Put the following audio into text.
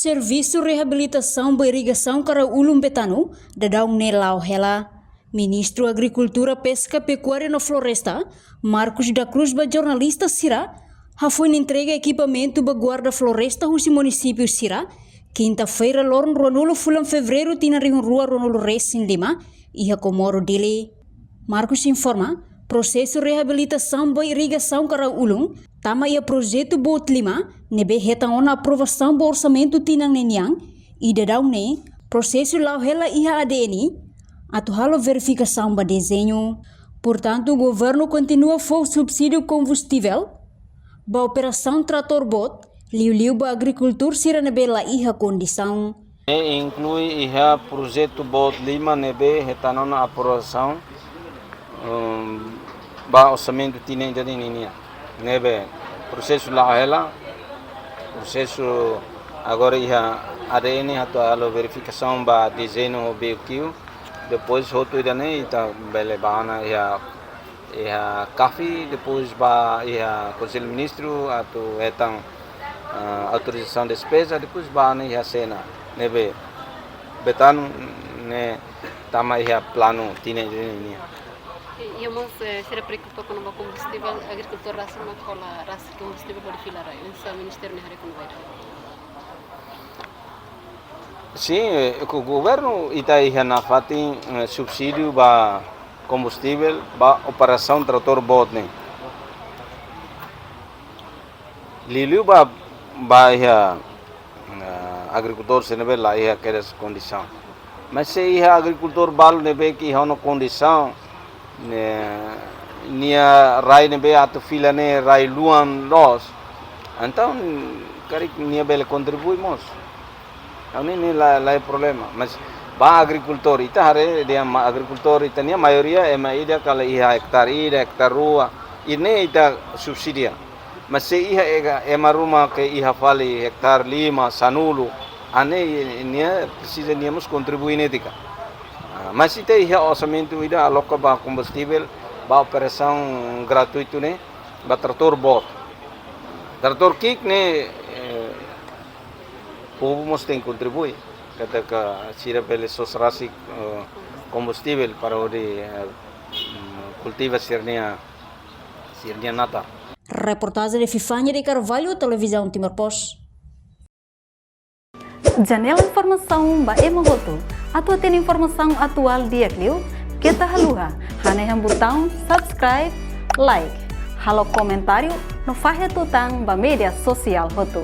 Serviço Reabilitação e Irrigação para Ulum Betano, dadau nelau hela. Ministro Agricultura, Pesca, Pecuária e Floresta, Marcos da Cruz, jornalista Sira, foi entregue equipamento para guarda floresta no município Sira. Quinta-feira, lorn Ronolo Fulam Fevereiro, tina ring rua Ronolo Reis em Lima, e a Comoro dele. Marcos informa, processo reabilitação e irrigação para Ulum, tama ia projeto Bot Lima, nebe retan na aprovação do orçamento tinang nenyang, e dadau ne, processo lau hela iha ADN, atuhalo verificação ba desenho. Portanto, o governo continua for subsídio combustível, ba operação trator bot, liu ba agricultura sira nebe la iha condição. Inclui iha projeto Bot Lima nebe retan na aprovação, ba orçamento tinang jadi ninia. Nebe processo lá ela processo agora ia ADN atau a verificação ba desenho BQ depois outro ida ne ita bele bana ia café depois ba ia conselho ministro atau etang autorização de despesa depois ba ne ia cena nebe betan ne tama ia plano tine ini. Íamos será preocupado com o combustível, a agricultura raça não cola raça combustível para filar aí, o ministério não como vai. Sim, o governo está aí na fatin subsídio para combustível, para operação trator bot né. Liu ba ia agricultor se nebe lá ia aquelas condição. Mas se ia agricultor balo nebe que ia na condição nia rai nebe atu fila ne rai luan los então cari nia bele contribui mos ini la problema mas ba agricultor ita hare dia agricultor ita nia maioria ida kala iha hektar rua ini ita subsidia mas se iha ema ruma ke iha fali hektar 5 sanulu ane nia precisa nia mos contribui netika. Mas ita iha orçamento ida aloca ba combustível ba operação gratuito né ba trator bot trator kick né povo mos tem contribui kata ka sira pele sosrasi combustível para o de cultiva sirnia nata. Reportagem de Fifanya de Carvalho, Televisão Timor Post. Janela informação ba emogoto. Atau tem informação atual dia Clio, kita haluha, haneham botão subscribe, like, halo comentário, no fahe tutang ba media sosial hotu.